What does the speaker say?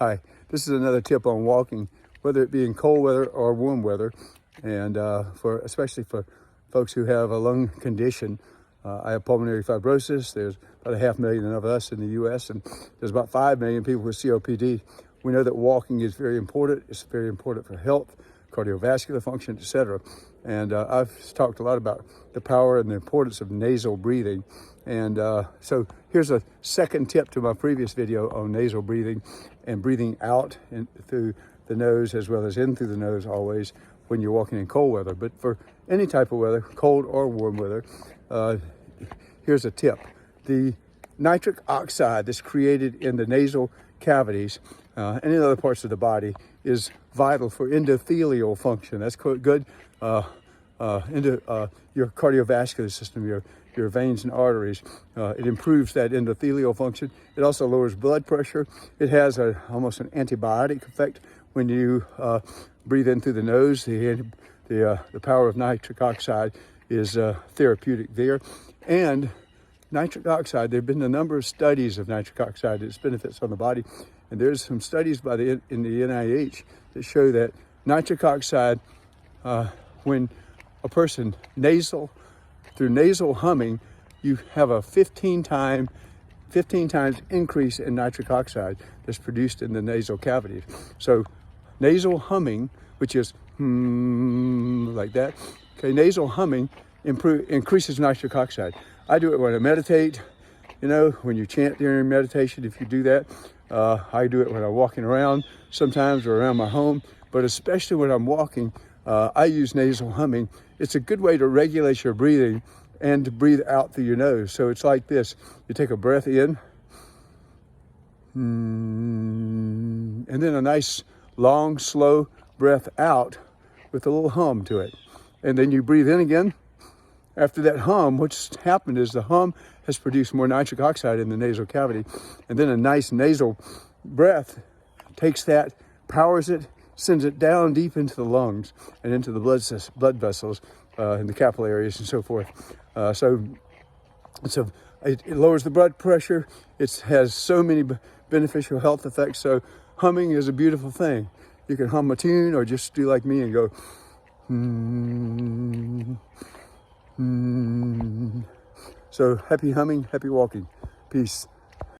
Hi, this is another tip on walking, whether it be in cold weather or warm weather, and especially for folks who have a lung condition. I have pulmonary fibrosis. There's about 500,000 of us in the U.S., and there's about 5 million people with COPD. We know that walking is very important. It's very important for health, cardiovascular function, etc. And I've talked a lot about the power and the importance of nasal breathing. And so here's a second tip to my previous video on nasal breathing and breathing out through the nose as well as in through the nose always when you're walking in cold weather. But for any type of weather, cold or warm weather, here's a tip. The nitric oxide that's created in the nasal cavities and in other parts of the body is vital for endothelial function. That's good into your cardiovascular system, your veins and arteries. It improves that endothelial function. It also lowers blood pressure. It has almost an antibiotic effect when you breathe in through the nose. The power of nitric oxide is therapeutic there. And nitric oxide, there have been a number of studies of nitric oxide, its benefits on the body. And there's some studies in the NIH that show that nitric oxide, when a person through nasal humming, you have a 15 times increase in nitric oxide that's produced in the nasal cavities. So nasal humming, which is like that, okay, nasal humming increases nitric oxide. I do it when I meditate, when you chant during meditation, if you do that. I do it when I'm walking around sometimes or around my home, but especially when I'm walking, I use nasal humming. It's a good way to regulate your breathing and to breathe out through your nose. So it's like this. You take a breath in, and then a nice, long, slow breath out with a little hum to it. And then you breathe in again. After that hum, what's happened is the hum has produced more nitric oxide in the nasal cavity. And then a nice nasal breath takes that, powers it, sends it down deep into the lungs and into the blood vessels and the capillaries and so forth. So it lowers the blood pressure. It has so many beneficial health effects. So humming is a beautiful thing. You can hum a tune or just do like me and go, So happy humming, happy walking. Peace.